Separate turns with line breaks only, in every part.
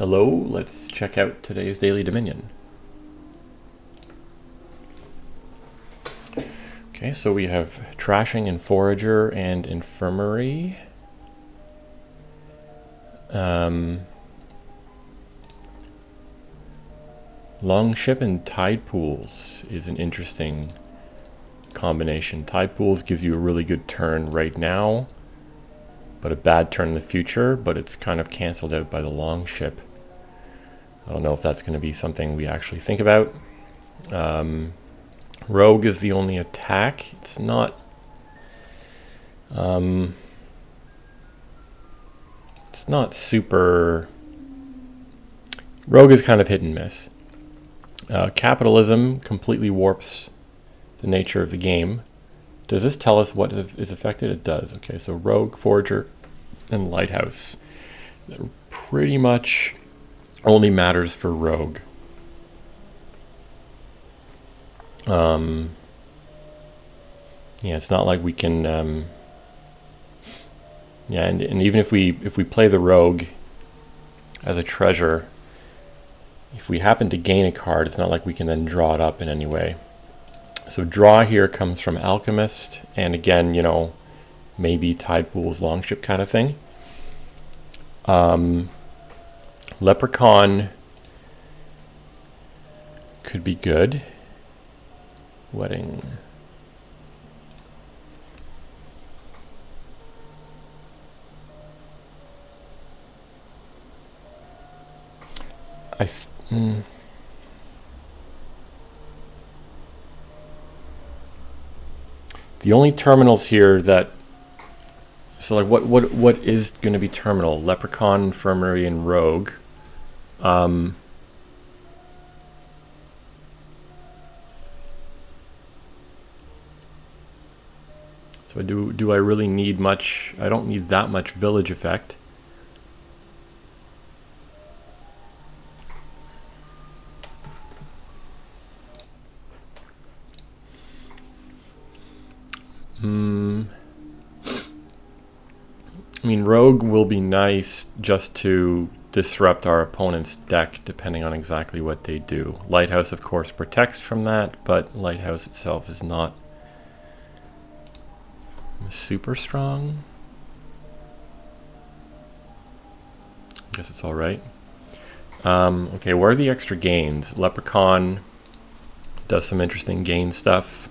Hello, let's check out today's Daily Dominion. Okay, so we have Trashing and Forager and Infirmary. Longship and Tide Pools is an interesting combination. Tide Pools gives you a really good turn right now, but a bad turn in the future, but it's kind of canceled out by the Longship. I don't know if that's going to be something we actually think about. Rogue is the only attack. It's not... it's not super... Rogue is kind of hit and miss. Capitalism completely warps the nature of the game. Does this tell us what is affected? It does. Okay, so Rogue, Forager, and Lighthouse. That pretty much only matters for Rogue. Yeah, it's not like we can... yeah, and even if we play the Rogue as a treasure, if we happen to gain a card, it's not like we can then draw it up in any way. So draw here comes from Alchemist, and again, you know, maybe Tide Pools, Longship kind of thing. Leprechaun could be good. Wedding. The only terminals here that... So like what is going to be terminal? Leprechaun, Infirmary, and Rogue. So do I really need much? I don't need that much village effect. I mean, Rogue will be nice just to disrupt our opponent's deck, depending on exactly what they do. Lighthouse, of course, protects from that, but Lighthouse itself is not super strong. I guess it's all right. Okay, where are the extra gains? Leprechaun does some interesting gain stuff.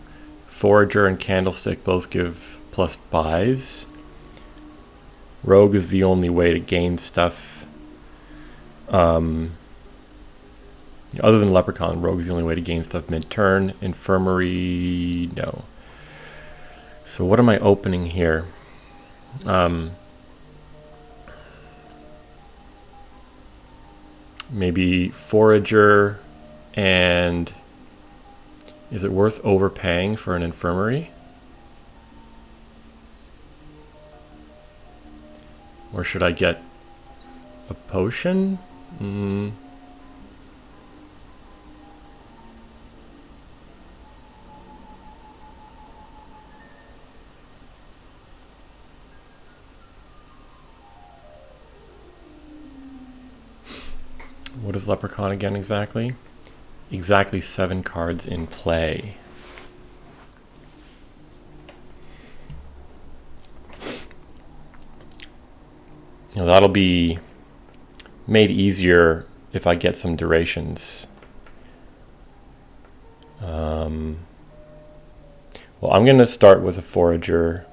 Forager and Candlestick both give plus buys. Rogue is the only way to gain stuff. Other than Leprechaun, Rogue is the only way to gain stuff mid-turn. Infirmary, no. So what am I opening here? Maybe Forager, and is it worth overpaying for an Infirmary? Or should I get a potion? What is Leprechaun again exactly? Exactly 7 cards in play. You know, that'll be made easier if I get some durations. Well, I'm going to start with a Forager.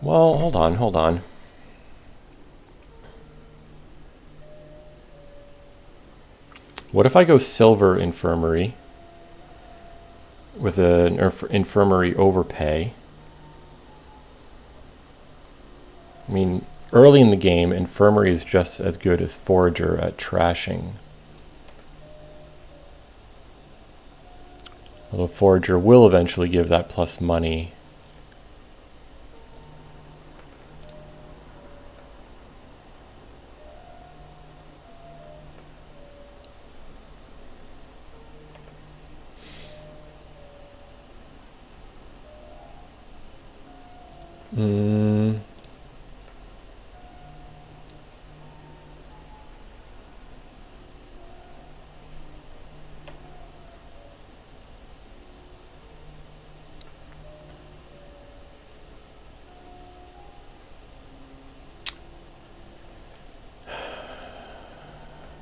Well, hold on. What if I go Silver Infirmary with an Infirmary overpay? I mean, early in the game, Infirmary is just as good as Forager at trashing. Although Forager will eventually give that plus money.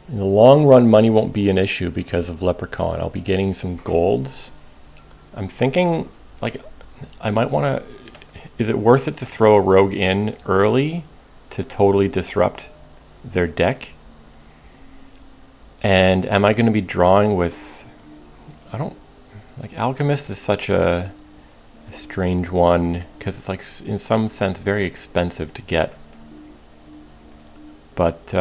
In the long run, money won't be an issue because of Leprechaun. I'll be getting some golds. I'm thinking, like, I might want to... Is it worth it to throw a rogue in early to totally disrupt their deck? And am I going to be drawing with... I don't... Like, Alchemist is such a strange one because it's, like, in some sense, very expensive to get. But...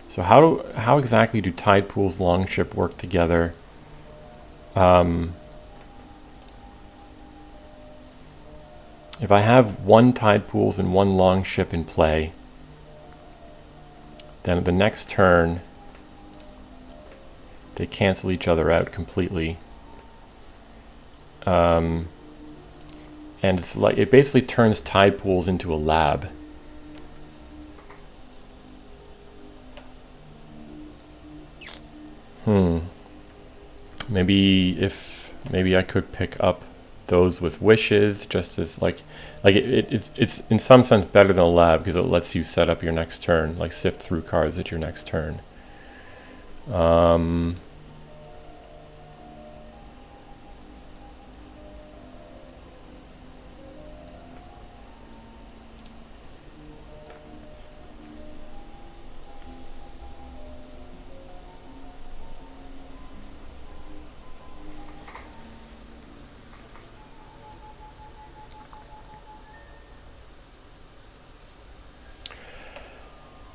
So how exactly do Tide Pools Longship work together? If I have one Tide Pools and one Longship in play, then at the next turn they cancel each other out completely. And it's like it basically turns Tide Pools into a lab. Maybe I could pick up those with wishes, just as it's in some sense better than a lab because it lets you set up your next turn, like sift through cards at your next turn.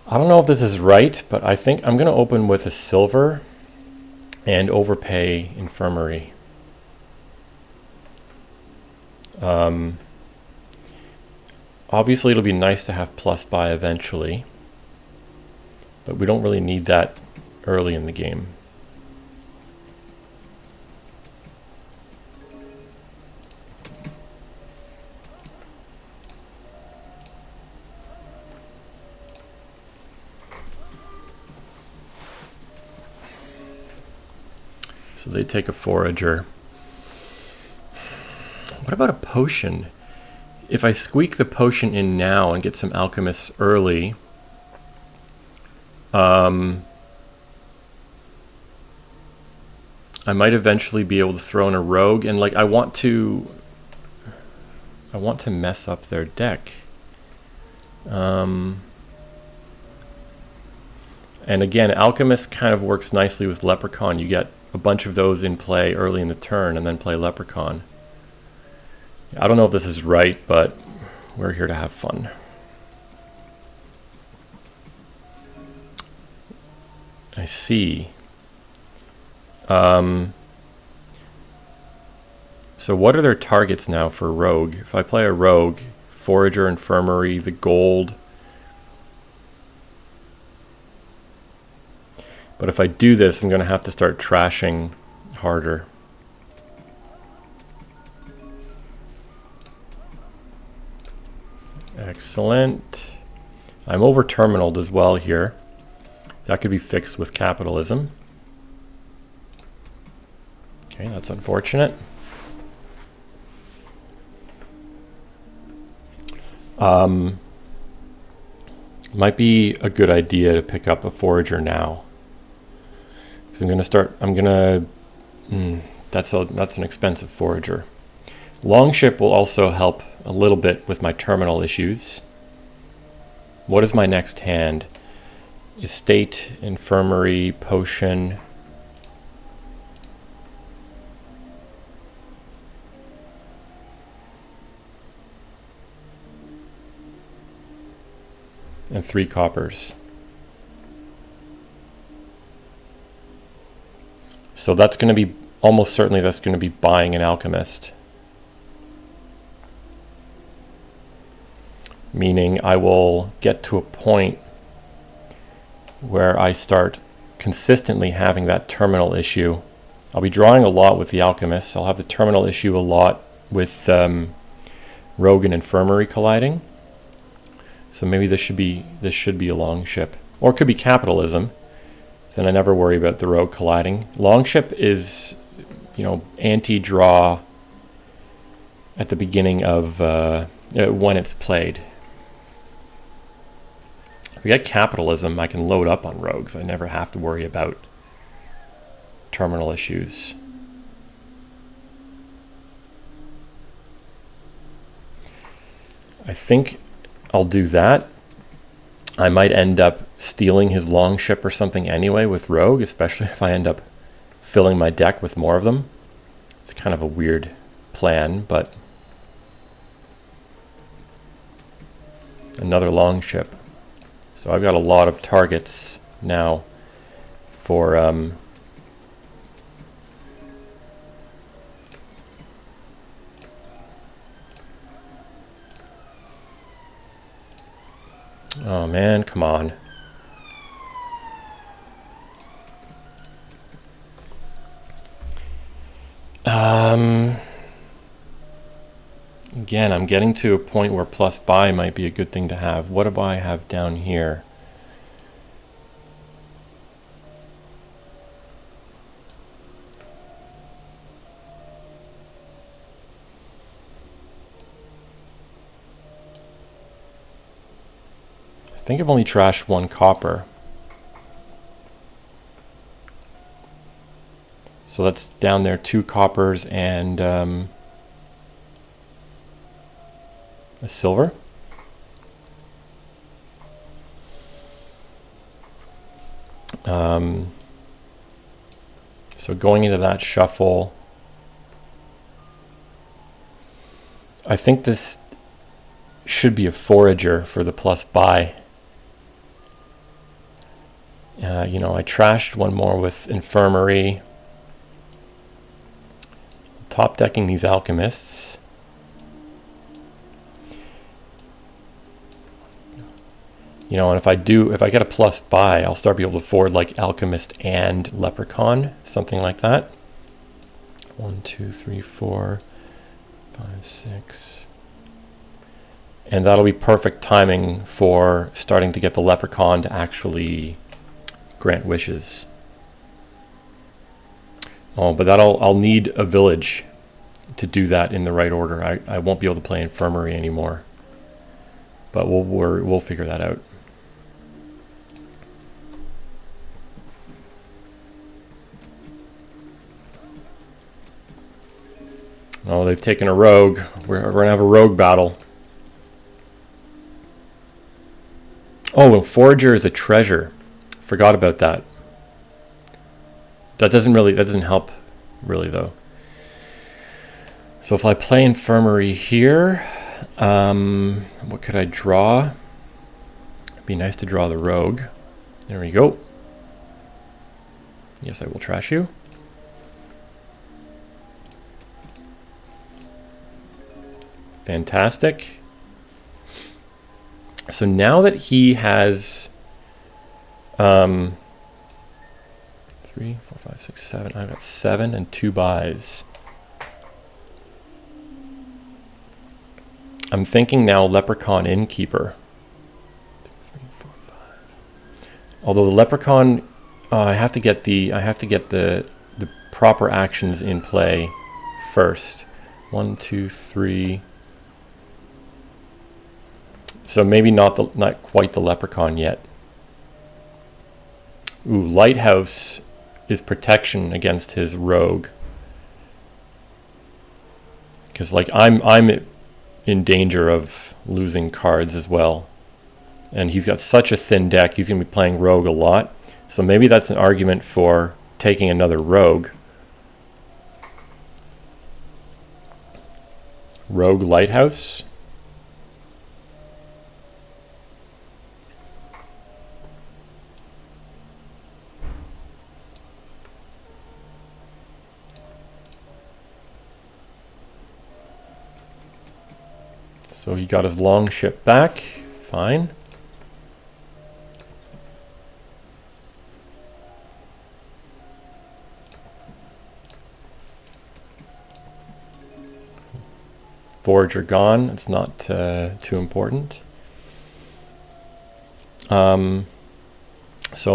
I don't know if this is right, but I think I'm going to open with a silver and overpay Infirmary. Obviously, it'll be nice to have plus buy eventually, but we don't really need that early in the game. So they take a Forager. What about a potion? If I squeak the potion in now and get some alchemists early, I might eventually be able to throw in a rogue, and like I want to mess up their deck. And again, Alchemist kind of works nicely with Leprechaun. You get a bunch of those in play early in the turn and then play Leprechaun. I don't know if this is right, but we're here to have fun. I see. So what are their targets now for Rogue? If I play a Rogue, Forager, Infirmary, the gold. But if I do this, I'm going to have to start trashing harder. Excellent. I'm over terminaled as well here. That could be fixed with capitalism. Okay, that's unfortunate. Might be a good idea to pick up a Forager now. Because that's an expensive Forager. Longship will also help a little bit with my terminal issues. What is my next hand? Estate, Infirmary, Potion. And 3 coppers. So that's going to be, almost certainly that's going to be buying an Alchemist. Meaning I will get to a point where I start consistently having that terminal issue. I'll be drawing a lot with the Alchemist. I'll have the terminal issue a lot with Rogue and Infirmary colliding. So maybe this should be a Longship. Or it could be capitalism. Then I never worry about the Rogue colliding. Longship is, anti-draw at the beginning of when it's played. If we get capitalism, I can load up on rogues. I never have to worry about terminal issues. I think I'll do that. I might end up stealing his longship or something anyway with rogue, especially if I end up filling my deck with more of them. It's kind of a weird plan, but another longship. So I've got a lot of targets now for oh man, come on. Again, I'm getting to a point where plus buy might be a good thing to have. What do I have down here? I think I've only trashed 1 copper. So that's down there 2 coppers and a silver. So going into that shuffle, I think this should be a forager for the plus buy. You know, I trashed 1 more with infirmary. Top decking these alchemists. You know, and if I get a plus buy, I'll start being able to afford like alchemist and leprechaun, something like that. 1, 2, 3, 4, 5, 6. And that'll be perfect timing for starting to get the leprechaun to actually grant wishes. Oh, but I'll need a village to do that in the right order. I won't be able to play infirmary anymore. But we'll figure that out. Oh, they've taken a rogue. We're going to have a rogue battle. Oh, and forager is a treasure. Forgot about that. That doesn't help really though. So if I play infirmary here, what could I draw? It'd be nice to draw the rogue. There we go. Yes, I will trash you. Fantastic. So now that he has 3, 4, 5, 6, 7, I've got 7 and 2 buys. I'm thinking now leprechaun innkeeper. 2, 3, 4, 5. Although the leprechaun, I have to get the proper actions in play first. 1, 2, 3. So maybe not quite the leprechaun yet. Ooh, lighthouse is protection against his rogue. Because like I'm in danger of losing cards as well. And he's got such a thin deck, he's going to be playing rogue a lot. So maybe that's an argument for taking another rogue. Rogue lighthouse. So he got his longship back. Fine. Forager gone. It's not too important. So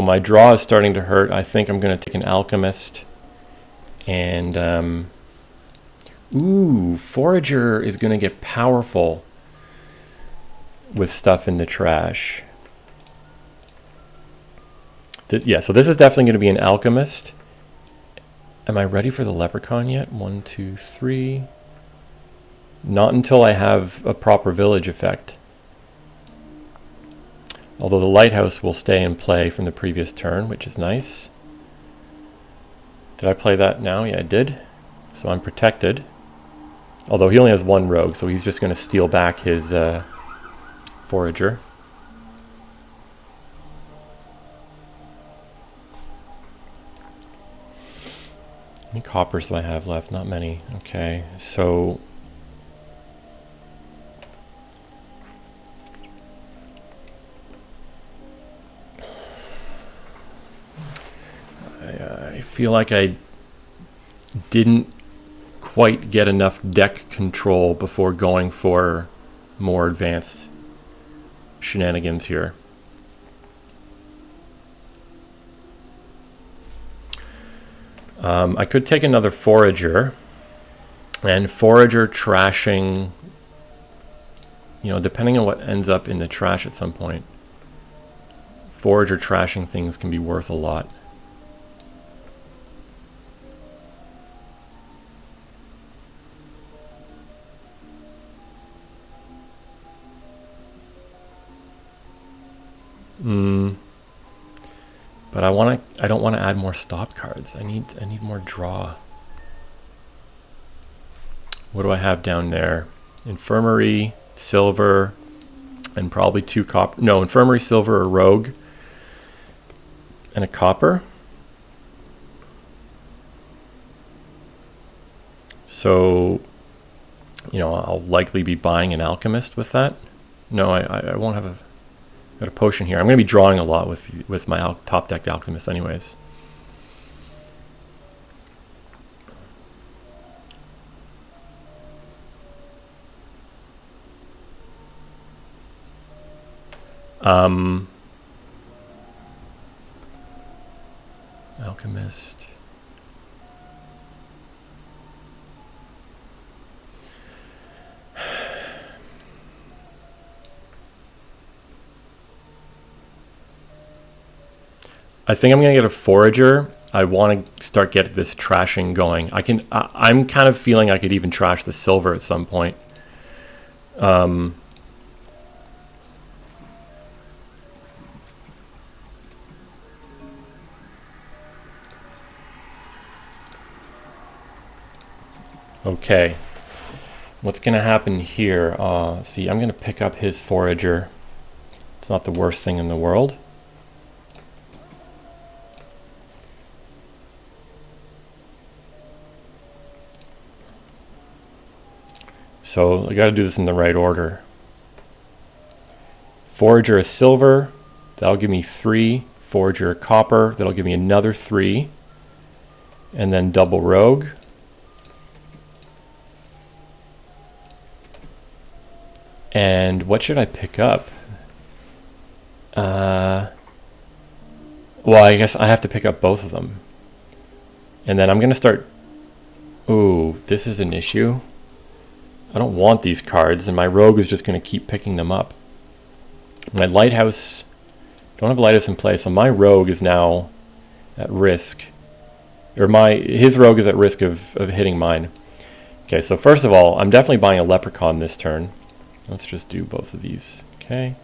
my draw is starting to hurt. I think I'm going to take an alchemist. And ooh, forager is going to get powerful with stuff in the trash. Yeah, so this is definitely going to be an alchemist. Am I ready for the leprechaun yet? 1, 2, 3. Not until I have a proper village effect. Although the lighthouse will stay in play from the previous turn, which is nice. Did I play that now? Yeah, I did. So I'm protected. Although he only has 1 rogue, so he's just going to steal back his forager. How many coppers do I have left? Not many. Okay, so I feel like I didn't quite get enough deck control before going for more advanced shenanigans here. I could take another forager, and forager trashing, you know, depending on what ends up in the trash at some point, forager trashing things can be worth a lot. But I don't want to add more stop cards. I need more draw. What do I have down there? Infirmary, silver, and probably 2 copper. No, infirmary, silver, or rogue, and a copper. So, you know, I'll likely be buying an alchemist with that. No, I won't have got a potion here. I'm going to be drawing a lot with my top decked alchemist anyways. Alchemist. I think I'm going to get a forager. I want to start getting this trashing going. I'm kind of feeling I could even trash the silver at some point. Okay. What's going to happen here? See, I'm going to pick up his forager. It's not the worst thing in the world. So I got to do this in the right order. Forager is silver. That'll give me 3. Forager copper. That'll give me another 3. And then double rogue. And what should I pick up? Well, I guess I have to pick up both of them. And then I'm going to start... Ooh, this is an issue. I don't want these cards, and my rogue is just going to keep picking them up. My lighthouse... Don't have a lighthouse in play, so my rogue is now at risk. Or his rogue is at risk of hitting mine. Okay, so first of all, I'm definitely buying a leprechaun this turn. Let's just do both of these. Okay.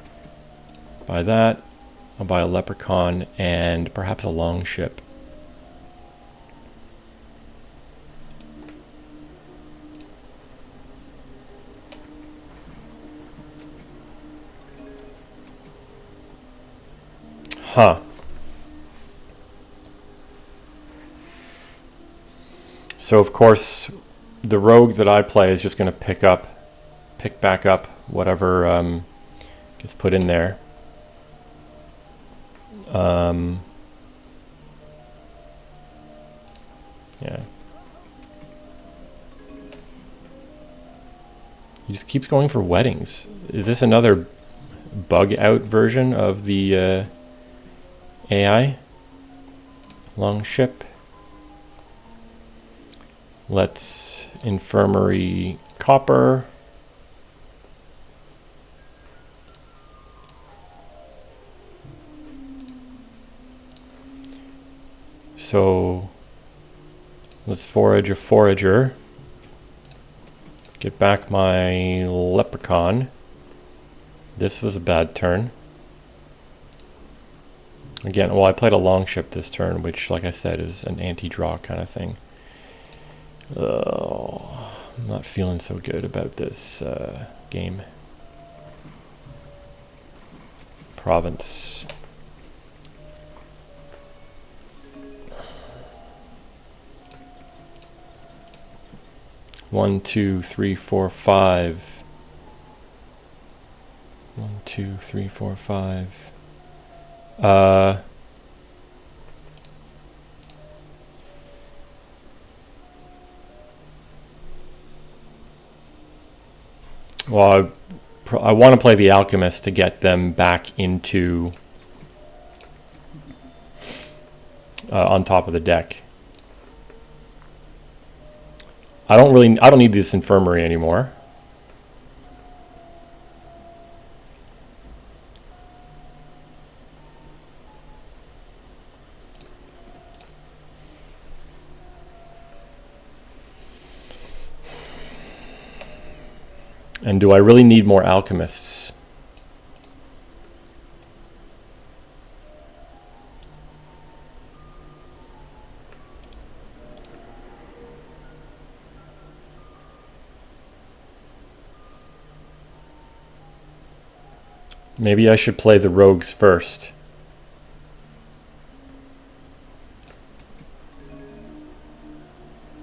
Buy that. I'll buy a leprechaun and perhaps a long ship. Huh. So of course, the rogue that I play is just going to pick back up whatever gets put in there. Yeah. He just keeps going for weddings. Is this another bug out version of the AI? Long ship. Let's infirmary copper. So let's forage a forager. Get back my leprechaun. This was a bad turn. Again, well, I played a longship this turn, which, like I said, is an anti-draw kind of thing. Oh, I'm not feeling so good about this game. Province. One, two, three, four, five. 1, 2, 3, 4, 5. Well, I want to play the Alchemist to get them back into on top of the deck. I don't need this Infirmary anymore. And do I really need more alchemists? Maybe I should play the rogues first.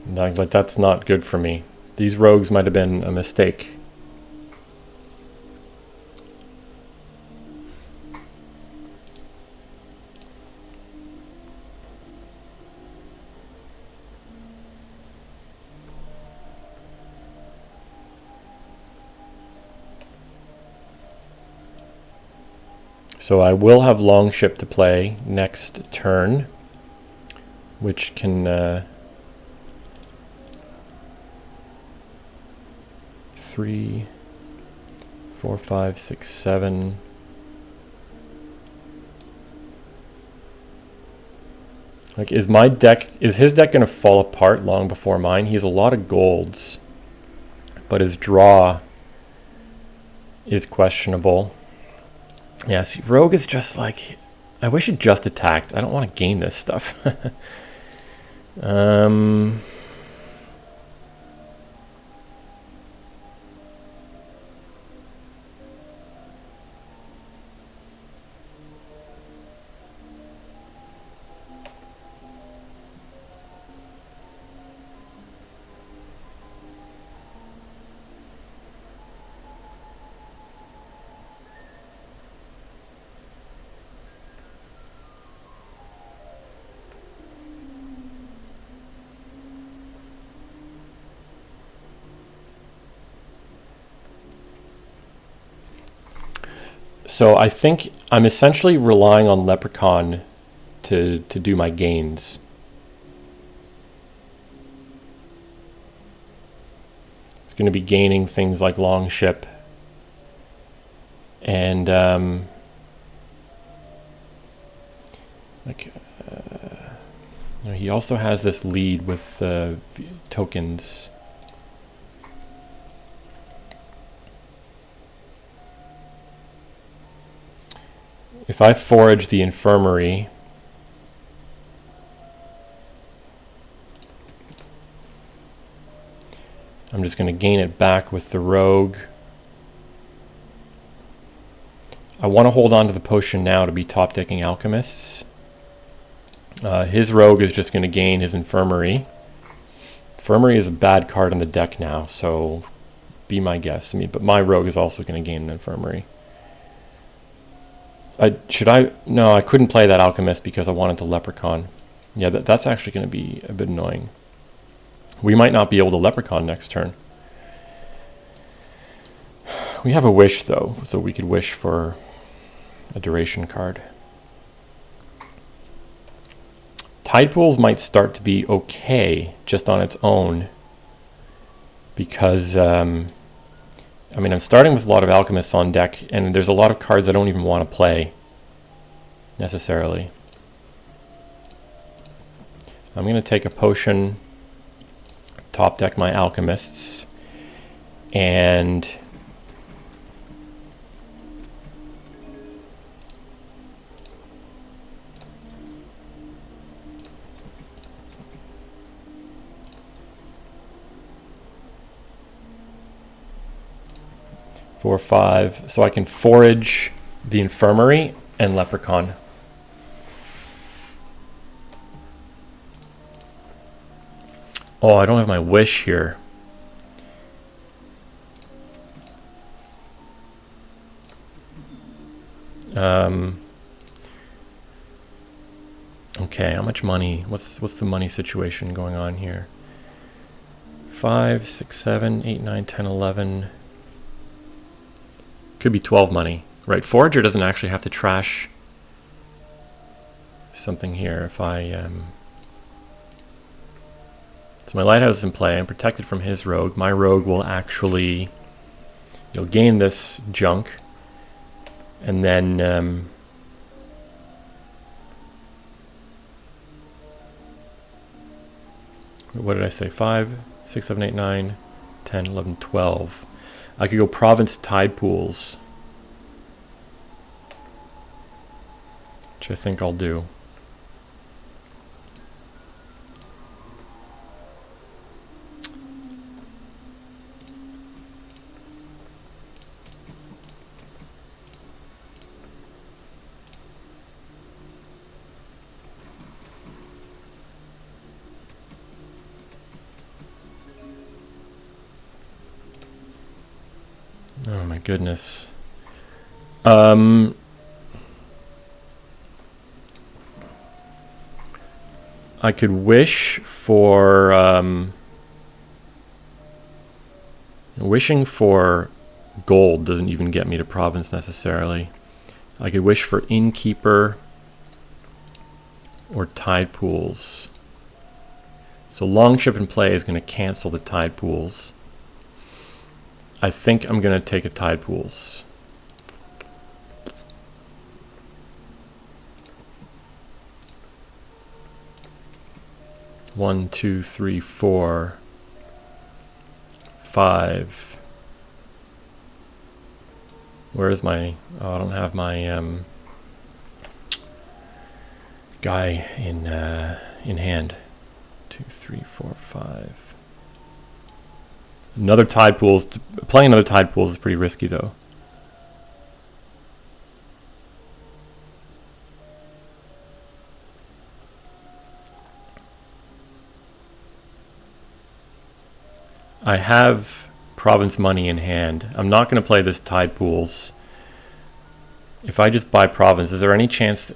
But that's not good for me. These rogues might have been a mistake. So I will have Longship to play next turn, which can 3, 4, 5, 6, 7. Like, is his deck going to fall apart long before mine? He has a lot of golds, but his draw is questionable. Yeah, see, Rogue is just like, I wish it just attacked. I don't want to gain this stuff. So I think I'm essentially relying on Leprechaun to do my gains. It's going to be gaining things like Longship. And he also has this lead with tokens. If I forage the Infirmary, I'm just going to gain it back with the Rogue. I want to hold on to the potion now to be top decking Alchemists. His Rogue is just going to gain his Infirmary. Infirmary is a bad card in the deck now, so be my guest. But my Rogue is also going to gain an Infirmary. No, I couldn't play that Alchemist because I wanted the Leprechaun. Yeah, that's actually going to be a bit annoying. We might not be able to Leprechaun next turn. We have a wish, though, so we could wish for a duration card. Tide Pools might start to be okay just on its own because I'm starting with a lot of Alchemists on deck, and there's a lot of cards I don't even want to play necessarily. I'm going to take a potion, top deck my alchemists, and four, five, so I can forage the infirmary and leprechaun. Oh, I don't have my wish here. Okay, how much money? What's the money situation going on here? 5, 6, 7, 8, 9, 10, 11. Could be 12 money. Right, Forager doesn't actually have to trash something here if I... So my lighthouse is in play. I'm protected from his rogue. My rogue will actually... You'll gain this junk. And then... what did I say? 5, 6, 7, 8, 9, 10, 11, 12. I could go Province Tide Pools, which I think I'll do. Oh my goodness. I could wish for wishing for gold doesn't even get me to province necessarily. I could wish for innkeeper or tide pools. So longship in play is going to cancel the tide pools. I think I'm going to take a tide pools. One, two, three, 4, 5. Where's my... Oh, I don't have my guy in hand. 2, 3, 4, 5. Another tide pools. Playing another tide pools is pretty risky though. I have province money in hand. I'm not going to play this tide pools. If I just buy province, is there any chance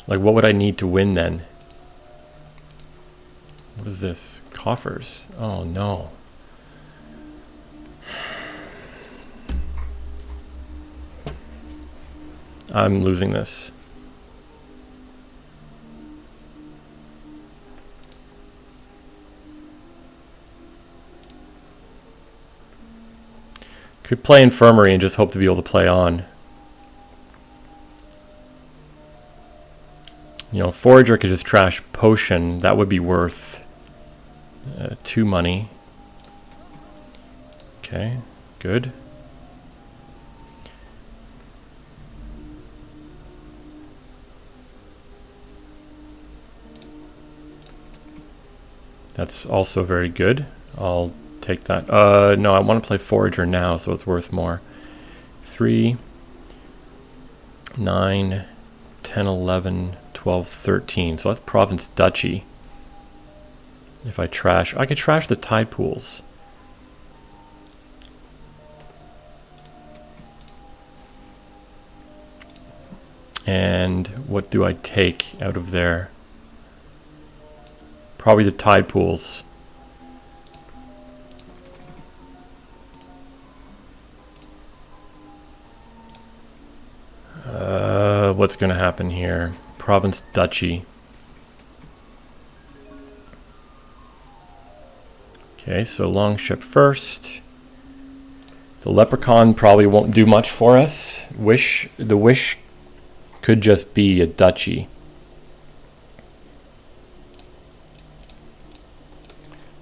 like what would I need to win then? What is this? Coffers. Oh no. I'm losing this. Could play infirmary and just hope to be able to play on. You know, Forager could just trash potion. That would be worth 2 money. Okay, good. That's also very good. I'll take that. No, I want to play Forager now, so it's worth more. 3, 9, 10, 11, 12, 13. So that's Province Duchy. If I trash, I could trash the tide pools. And what do I take out of there? Probably the tide pools. What's going to happen here? Province Duchy. Okay, so longship first. The leprechaun probably won't do much for us. The wish could just be a duchy.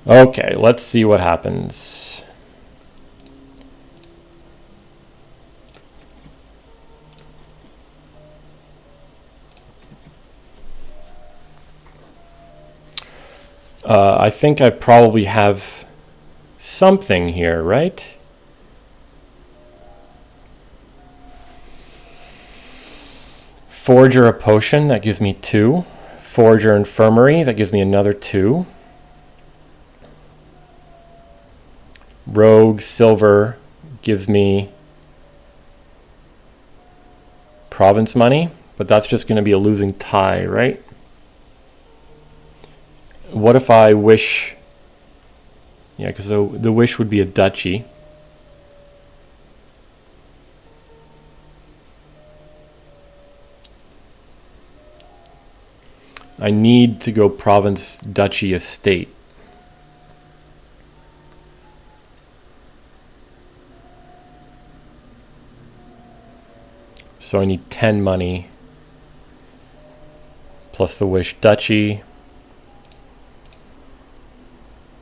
Okay, let's see what happens. I think I probably have something here, right? Forager a potion, that gives me 2. Forager infirmary, that gives me another 2. Rogue silver gives me province money, but that's just going to be a losing tie, right? What if I wish? Yeah, because the wish would be a duchy. I need to go province, duchy, estate. So I need 10 money plus the wish duchy.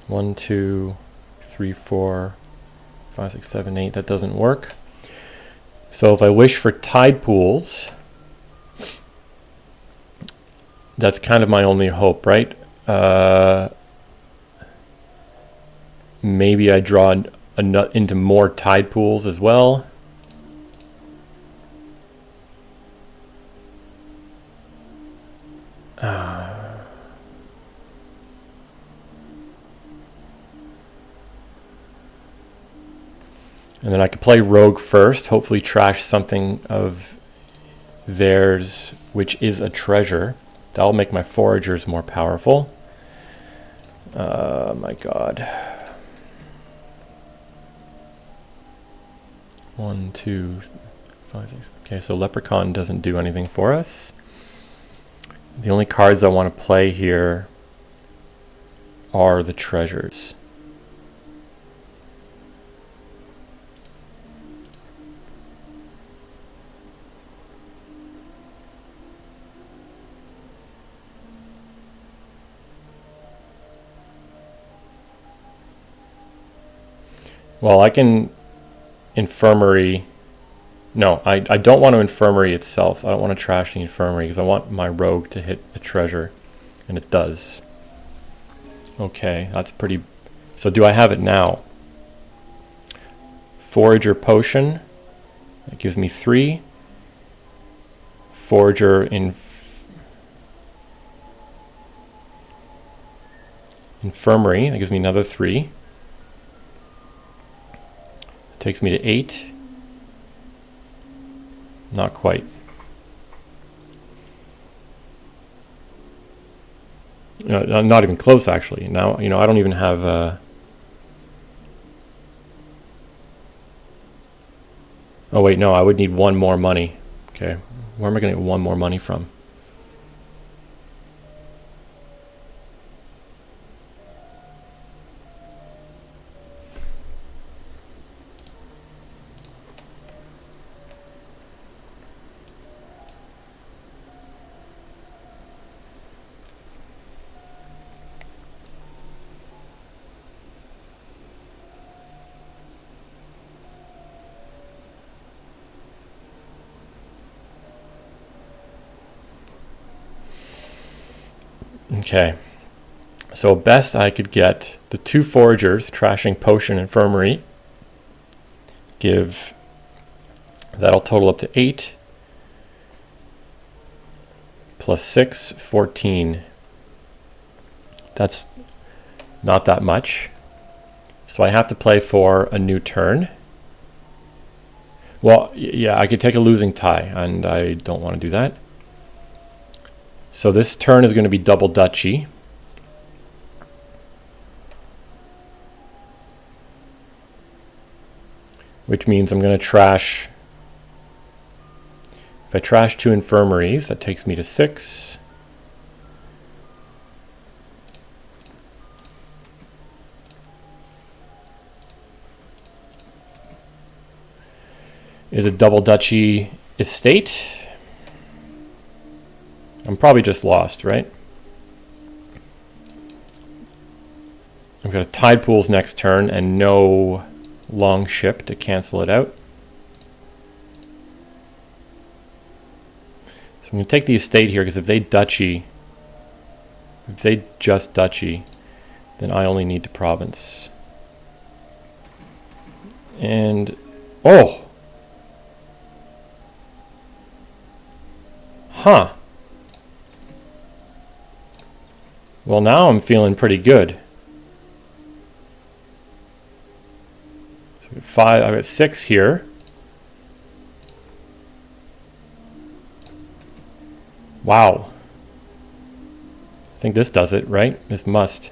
1, 2, 3, 4, 5, 6, 7, 8. That doesn't work. So if I wish for tide pools, that's kind of my only hope, right? Maybe I draw a nut into more tide pools as well. And then I could play rogue first, hopefully trash something of theirs, which is a treasure. That'll make my foragers more powerful. My god. 1, 2, 5, 6. Okay, so Leprechaun doesn't do anything for us. The only cards I want to play here are the treasures. Well, I can infirmary. No, I don't want to infirmary itself. I don't want to trash the infirmary because I want my rogue to hit a treasure, and it does. Okay, that's pretty. So do I have it now? Forager potion. That gives me 3. Forager infirmary. That gives me another 3. Takes me to 8. Not quite. Not even close, actually. Now, I don't even have... Oh, wait, no, I would need 1 more money. Okay, where am I going to get 1 more money from? Okay, so best I could get the 2 foragers, trashing potion infirmary. That'll total up to 8. Plus 6, 14. That's not that much. So I have to play for a new turn. Well, yeah, I could take a losing tie, and I don't want to do that. So this turn is going to be double duchy. Which means I'm going to trash... If I trash 2 infirmaries, that takes me to 6. Is a double duchy estate? I'm probably just lost, right? I've got a Tide Pools next turn and no long ship to cancel it out. So I'm going to take the estate here, because if they just duchy, then I only need to province. And, oh! Huh. Well, now I'm feeling pretty good. So I've got 6 here. Wow. I think this does it, right? This must.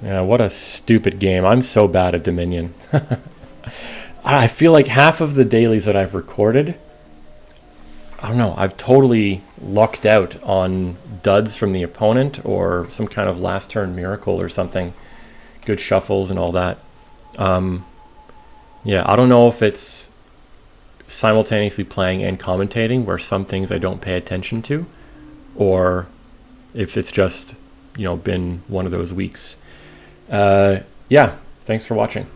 Yeah, what a stupid game. I'm so bad at Dominion. I feel like half of the dailies that I've recorded, I don't know, I've totally lucked out on duds from the opponent or some kind of last turn miracle or something. Good shuffles and all that. Yeah, I don't know if it's simultaneously playing and commentating where some things I don't pay attention to, or if it's just, been one of those weeks. Yeah, thanks for watching.